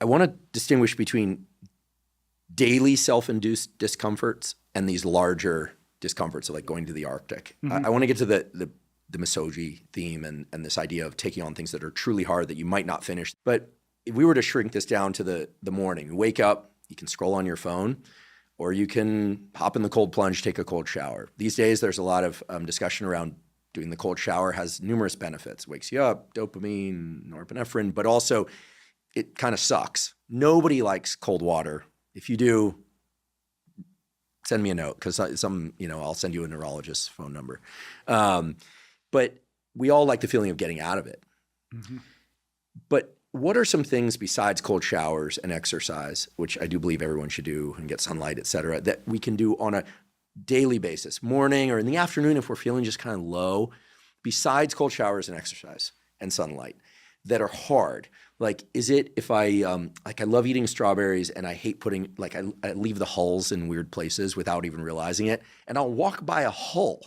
I want to distinguish between daily self-induced discomforts and these larger discomforts of like going to the Arctic. I want to get to the misogyny theme and this idea of taking on things that are truly hard that you might not finish. But if we were to shrink this down to the morning, you wake up, you can scroll on your phone, or you can hop in the cold plunge, take a cold shower. These days, there's a lot of discussion around doing the cold shower has numerous benefits. Wakes you up, dopamine, norepinephrine, but also it kind of sucks. Nobody likes cold water. If you do, send me a note because I'll send you a neurologist's phone number. But we all like the feeling of getting out of it. Mm-hmm. But what are some things besides cold showers and exercise, which I do believe everyone should do and get sunlight, et cetera, that we can do on a daily basis, morning or in the afternoon if we're feeling just kind of low, besides cold showers and exercise and sunlight that are hard? Like, is it if I love eating strawberries and I hate putting, like I leave the hulls in weird places without even realizing it, and I'll walk by a hull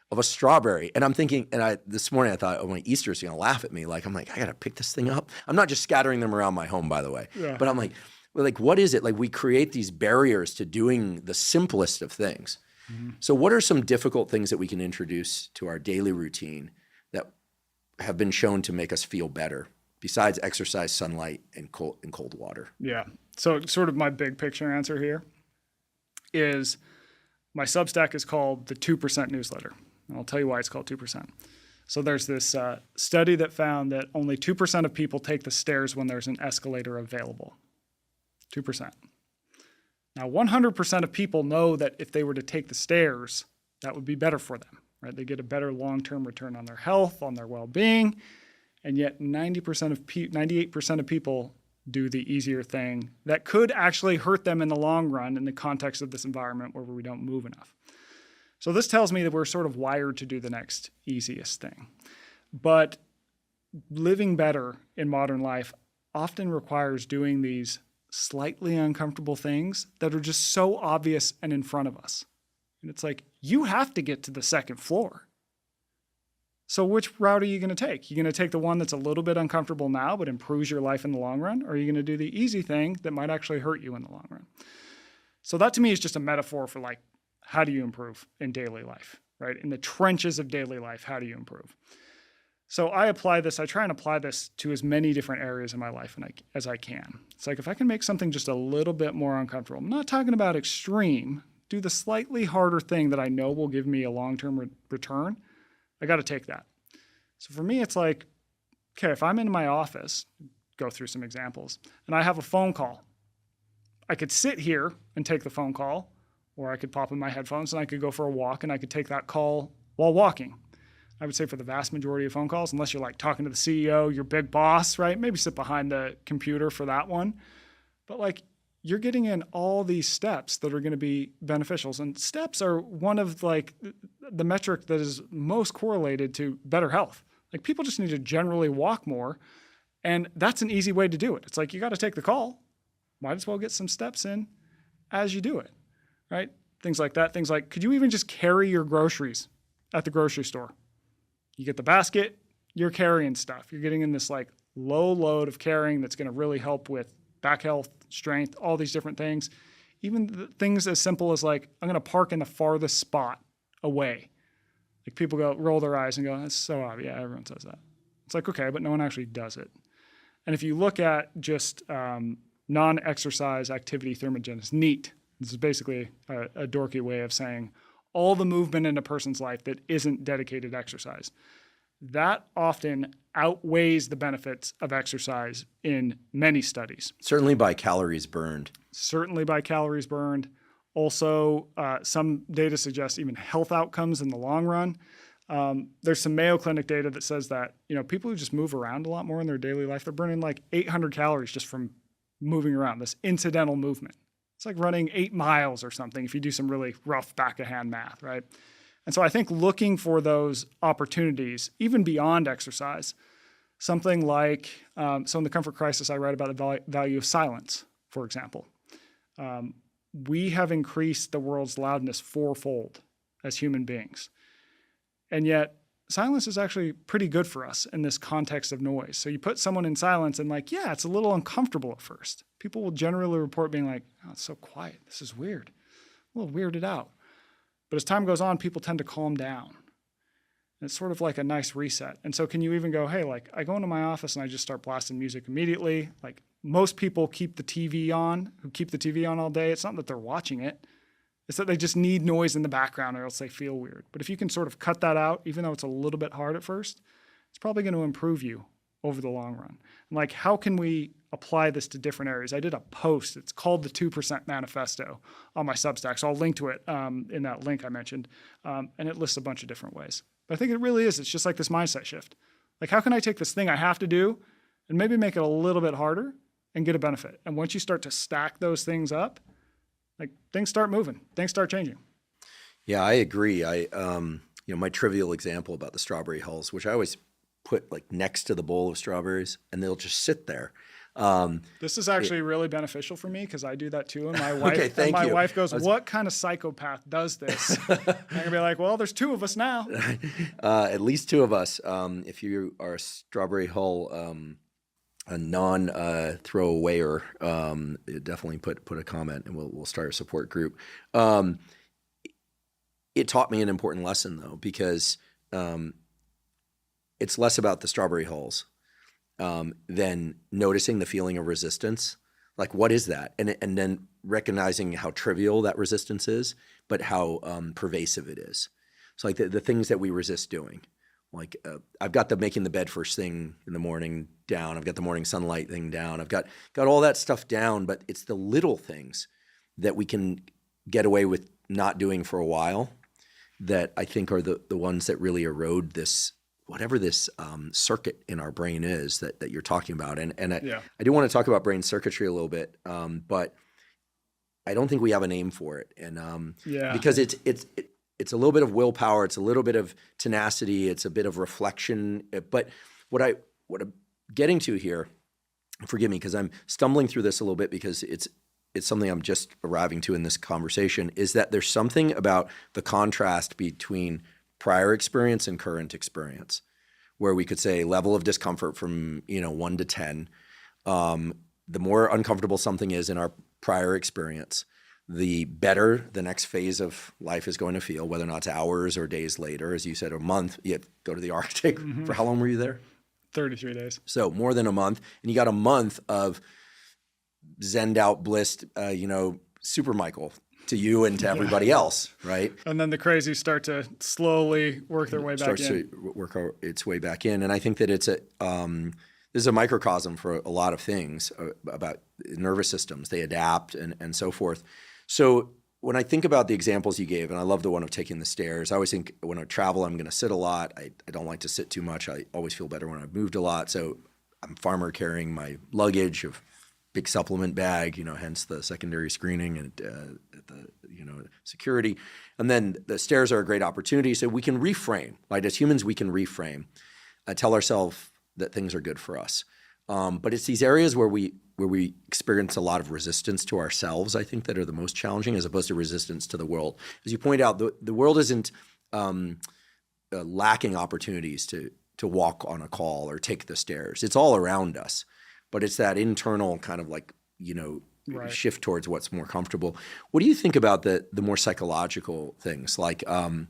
of a strawberry and I'm thinking, this morning I thought, oh, my Easter's gonna laugh at me. I'm like, I gotta pick this thing up. I'm not just scattering them around my home, by the way, but I'm like, what is it? Like, we create these barriers to doing the simplest of things. Mm-hmm. So what are some difficult things that we can introduce to our daily routine that have been shown to make us feel better besides exercise, sunlight, and cold water? Yeah. So sort of my big picture answer here is my Substack is called the 2% newsletter. And I'll tell you why it's called 2%. So there's this study that found that only 2% of people take the stairs when there's an escalator available. 2%. Now, 100% of people know that if they were to take the stairs, that would be better for them, right? They get a better long-term return on their health, on their well-being, and yet 98% of people do the easier thing that could actually hurt them in the long run in the context of this environment where we don't move enough. So this tells me that we're sort of wired to do the next easiest thing. But living better in modern life often requires doing these slightly uncomfortable things that are just so obvious and in front of us. And it's like, you have to get to the second floor. So which route are you going to take? You're going to take the one that's a little bit uncomfortable now but improves your life in the long run? Or are you going to do the easy thing that might actually hurt you in the long run? So that to me is just a metaphor for like, how do you improve in daily life, right? In the trenches of daily life, how do you improve? So I try and apply this to as many different areas in my life as I can. It's like, if I can make something just a little bit more uncomfortable, I'm not talking about extreme, do the slightly harder thing that I know will give me a long-term return, I got to take that. So for me, it's like, okay, if I'm in my office, go through some examples, and I have a phone call, I could sit here and take the phone call, or I could pop in my headphones and I could go for a walk and I could take that call while walking. I would say for the vast majority of phone calls, unless you're like talking to the CEO, your big boss, right? Maybe sit behind the computer for that one. But like, you're getting in all these steps that are going to be beneficial. And steps are one of like the metric that is most correlated to better health. Like, people just need to generally walk more. And that's an easy way to do it. It's like, you got to take the call. Might as well get some steps in as you do it. Right? Things like that. Things like, could you even just carry your groceries at the grocery store? You get the basket, you're carrying stuff. You're getting in this like low load of carrying that's going to really help with back health, strength, all these different things. Even things as simple as like, I'm going to park in the farthest spot away. Like, people roll their eyes and go, that's so obvious. Yeah, everyone says that. It's like, okay, but no one actually does it. And if you look at just non-exercise activity thermogenesis, NEAT, this is basically a dorky way of saying all the movement in a person's life that isn't dedicated exercise. That often outweighs the benefits of exercise in many studies. Certainly by calories burned. Also, some data suggests even health outcomes in the long run. There's some Mayo Clinic data that says that, people who just move around a lot more in their daily life, they're burning like 800 calories just from moving around, this incidental movement. It's like running 8 miles or something if you do some really rough back-of-hand math, right? And so I think looking for those opportunities, even beyond exercise, something like, so in The Comfort Crisis, I write about the value of silence, for example. We have increased the world's loudness 4-fold as human beings. And yet silence is actually pretty good for us in this context of noise. So you put someone in silence and like, yeah, it's a little uncomfortable at first. People will generally report being like, oh, it's so quiet. This is weird. A little weirded out. But as time goes on, people tend to calm down. And it's sort of like a nice reset. And so can you even go, hey, like I go into my office and I just start blasting music immediately. Like most people keep the TV on, who keep the TV on all day. It's not that they're watching it. It's that they just need noise in the background or else they feel weird. But if you can sort of cut that out, even though it's a little bit hard at first, it's probably going to improve you over the long run. And like, how can we apply this to different areas? I did a post. It's called the 2% Manifesto on my Substack. So I'll link to it in that link I mentioned. And it lists a bunch of different ways. But I think it really is. It's just like this mindset shift. Like, how can I take this thing I have to do and maybe make it a little bit harder and get a benefit? And once you start to stack those things up, like things start moving, things start changing. Yeah, I agree. My trivial example about the strawberry hulls, which I always put like next to the bowl of strawberries, and they'll just sit there. This is actually really beneficial for me because I do that too. And my wife, Okay, wife goes, what kind of psychopath does this? I'm going to be like, well, there's two of us now. At least two of us. If you are a strawberry hull, a non-throwawayer, definitely put a comment and we'll start a support group. It taught me an important lesson though, because it's less about the strawberry hulls than noticing the feeling of resistance. Like, what is that? And then recognizing how trivial that resistance is, but how pervasive it is. So like the things that we resist doing. Like I've got the making the bed first thing in the morning down. I've got the morning sunlight thing down. I've got all that stuff down, but it's the little things that we can get away with not doing for a while that I think are the ones that really erode this, whatever this circuit in our brain is that you're talking about. And I do want to talk about brain circuitry a little bit, but I don't think we have a name for it. And because it's a little bit of willpower, it's a little bit of tenacity, it's a bit of reflection. But what I'm getting to here, forgive me because I'm stumbling through this a little bit because it's something I'm just arriving to in this conversation, is that there's something about the contrast between prior experience and current experience, where we could say level of discomfort from 1 to 10. The more uncomfortable something is in our prior experience, the better the next phase of life is going to feel, whether or not it's hours or days later. As you said, a month, you go to the Arctic. Mm-hmm. For how long were you there? 33 days. So more than a month. And you got a month of zenned out, blissed, Super Michael to you and to everybody else, right? And then the crazies start to slowly work their way back in. Starts to work its way back in. And I think that this is a microcosm for a lot of things about nervous systems. They adapt and so forth. So when I think about the examples you gave, and I love the one of taking the stairs, I always think when I travel, I'm going to sit a lot. I don't like to sit too much. I always feel better when I've moved a lot. So I'm farmer carrying my luggage of big supplement bag, hence the secondary screening and the security. And then the stairs are a great opportunity. So we can reframe, right? As humans, we can reframe, tell ourselves that things are good for us. But it's these areas where we experience a lot of resistance to ourselves, I think, that are the most challenging, as opposed to resistance to the world. As you point out, the world isn't lacking opportunities to walk on a call or take the stairs. It's all around us. But it's that internal kind of like, right, shift towards what's more comfortable. What do you think about the more psychological things, like God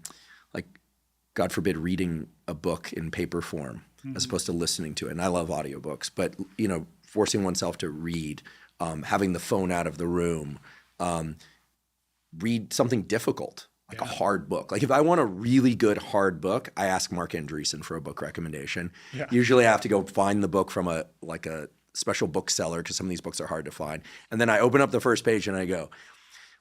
forbid, reading a book in paper form, mm-hmm, as opposed to listening to it? And I love audiobooks, but forcing oneself to read, having the phone out of the room, read something difficult, like a hard book. Like if I want a really good hard book, I ask Mark Andreessen for a book recommendation. Yeah. Usually I have to go find the book from a special bookseller because some of these books are hard to find. And then I open up the first page and I go,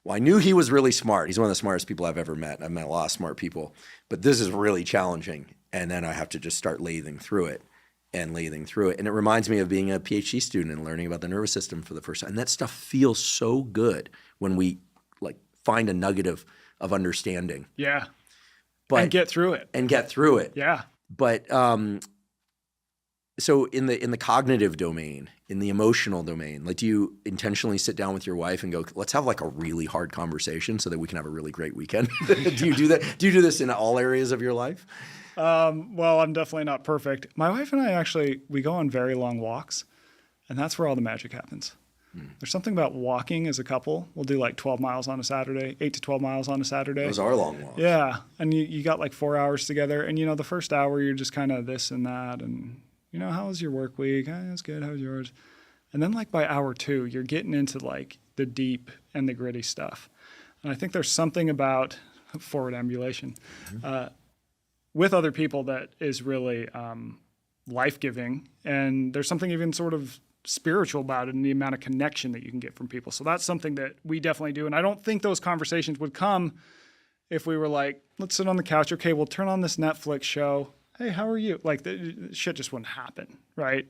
well, I knew he was really smart. He's one of the smartest people I've ever met. I've met a lot of smart people, but this is really challenging. And then I have to just start lathing through it. And it reminds me of being a PhD student and learning about the nervous system for the first time. And that stuff feels so good when we find a nugget of understanding. Yeah. And get through it. Yeah. But so in the cognitive domain, in the emotional domain, do you intentionally sit down with your wife and go, let's have a really hard conversation so that we can have a really great weekend? Do you do that? Do you do this in all areas of your life? Well, I'm definitely not perfect. My wife and I actually, we go on very long walks, and that's where all the magic happens. There's something about walking as a couple. We'll do like 12 miles on a Saturday, 8 to 12 miles on a Saturday. Those are long walks. Yeah. And you got like 4 hours together. And, the first hour, you're just kind of this and that. And, how was your work week? It's good. How was yours? And then like by hour 2, you're getting into like the deep and the gritty stuff. And I think there's something about forward ambulation with other people that is really life-giving. And there's something even sort of spiritual about it and the amount of connection that you can get from people. So that's something that we definitely do. And I don't think those conversations would come if we were like, let's sit on the couch. Okay, we'll turn on this Netflix show. Hey, how are you? Like, the shit just wouldn't happen, right?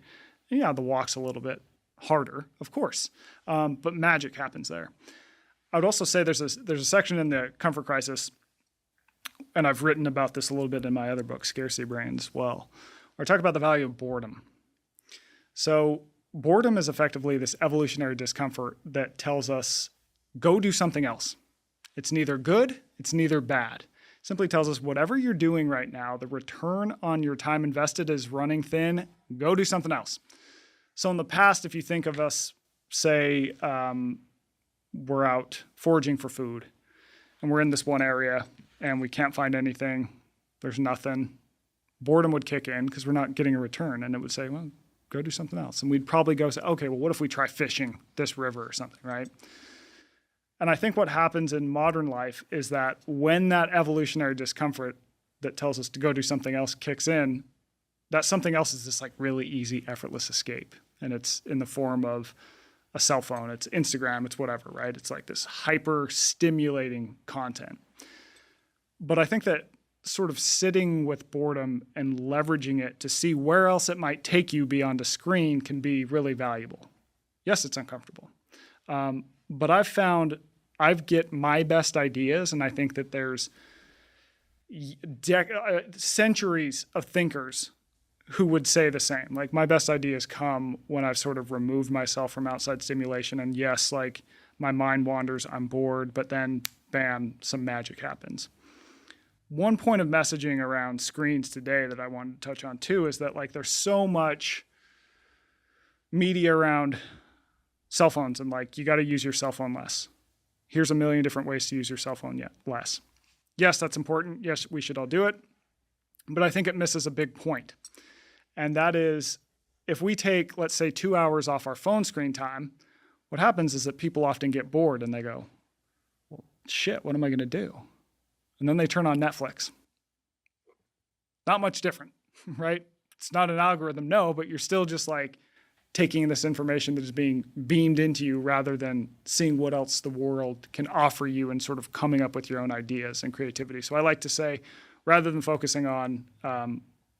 And yeah, the walk's a little bit harder, of course. But magic happens there. I would also say there's a section in the Comfort Crisis, and I've written about this a little bit in my other book, Scarcity Brain, as well, where I talk about the value of boredom. So boredom is effectively this evolutionary discomfort that tells us, go do something else. It's neither good, it's neither bad. It simply tells us whatever you're doing right now, the return on your time invested is running thin, go do something else. So in the past, if you think of us, say, we're out foraging for food, and we're in this one area, and we can't find anything, there's nothing, boredom would kick in because we're not getting a return, and it would say, well, go do something else. And we'd probably go say, okay, well, what if we try fishing this river or something, right? And I think what happens in modern life is that when that evolutionary discomfort that tells us to go do something else kicks in, that something else is this like really easy, effortless escape. And it's in the form of a cell phone, it's Instagram, it's whatever, right? It's like this hyper stimulating content. But I think that sort of sitting with boredom and leveraging it to see where else it might take you beyond a screen can be really valuable. Yes, it's uncomfortable. But I've found I get my best ideas, and I think that there's centuries of thinkers who would say the same. Like, my best ideas come when I've sort of removed myself from outside stimulation, and yes, like my mind wanders, I'm bored, but then bam, some magic happens. One point of messaging around screens today that I wanted to touch on too is that like there's so much media around cell phones and like you got to use your cell phone less. Here's a million different ways to use your cell phone less. Yes, that's important. Yes, we should all do it. But I think it misses a big point. And that is, if we take, let's say, 2 hours off our phone screen time, what happens is that people often get bored and they go, well, shit, what am I going to do? And then they turn on Netflix. Not much different, right? It's not an algorithm, no, but you're still just like taking this information that is being beamed into you rather than seeing what else the world can offer you and sort of coming up with your own ideas and creativity. So I like to say, rather than focusing on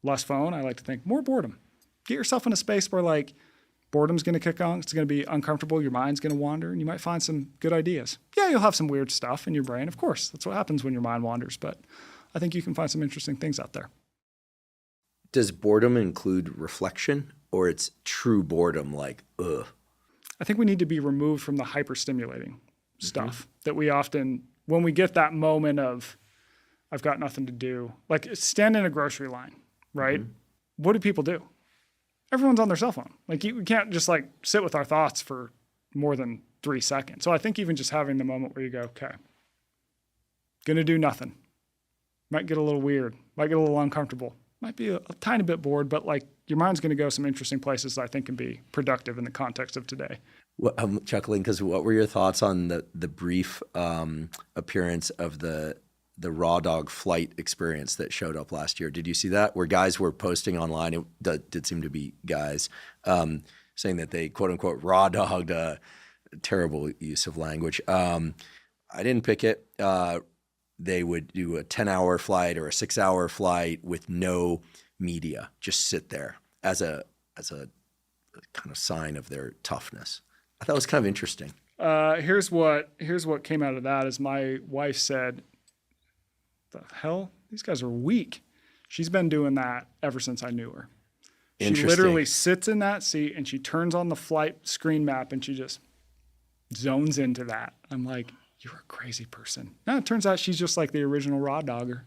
less phone, I like to think more boredom. Get yourself in a space where like boredom's going to kick on. It's going to be uncomfortable. Your mind's going to wander, and you might find some good ideas. Yeah, you'll have some weird stuff in your brain. Of course, that's what happens when your mind wanders. But I think you can find some interesting things out there. Does boredom include reflection, or it's true boredom like, ugh? I think we need to be removed from the hyper-stimulating stuff that we often, when we get that moment of, I've got nothing to do, like stand in a grocery line, right? What do people do? Everyone's on their cell phone. Like we can't just like sit with our thoughts for more than 3 seconds. So I think even just having the moment where you go, okay, gonna do nothing. Might get a little weird, might get a little uncomfortable, might be a tiny bit bored, but like your mind's gonna go some interesting places that I think can be productive in the context of today. Well, I'm chuckling because what were your thoughts on the brief appearance of the raw dog flight experience that showed up last year? Did you see that? Where guys were posting online, it did seem to be guys, saying that they quote unquote raw dogged, terrible use of language. I didn't pick it. They would do a 10-hour flight or a 6-hour flight with no media, just sit there as a kind of sign of their toughness. I thought it was kind of interesting. Here's what came out of that is my wife said, the hell? These guys are weak. She's been doing that ever since I knew her. She literally sits in that seat and she turns on the flight screen map and she just zones into that. I'm like, you're a crazy person. No, it turns out she's just like the original raw dogger.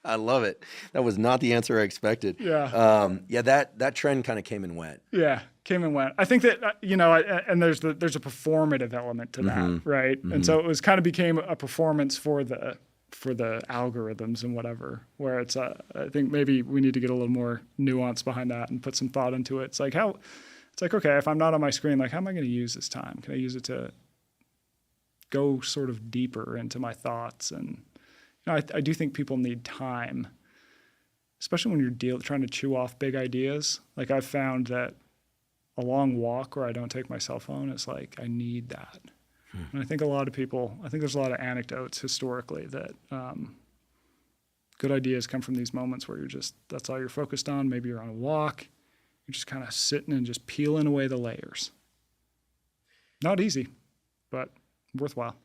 I love it. That was not the answer I expected. Yeah. That trend kind of came and went. Yeah, came and went. I think that and there's a performative element to that, right? And so it was kind of became a performance for the algorithms and whatever. Where it's I think maybe we need to get a little more nuance behind that and put some thought into it. It's like okay, if I'm not on my screen, like how am I going to use this time? Can I use it to go sort of deeper into my thoughts? And I do think people need time, especially when you're trying to chew off big ideas. Like I've found that a long walk where I don't take my cell phone, it's like I need that. And I think there's a lot of anecdotes historically that good ideas come from these moments where that's all you're focused on. Maybe you're on a walk, you're just kind of sitting and just peeling away the layers. Not easy, but worthwhile.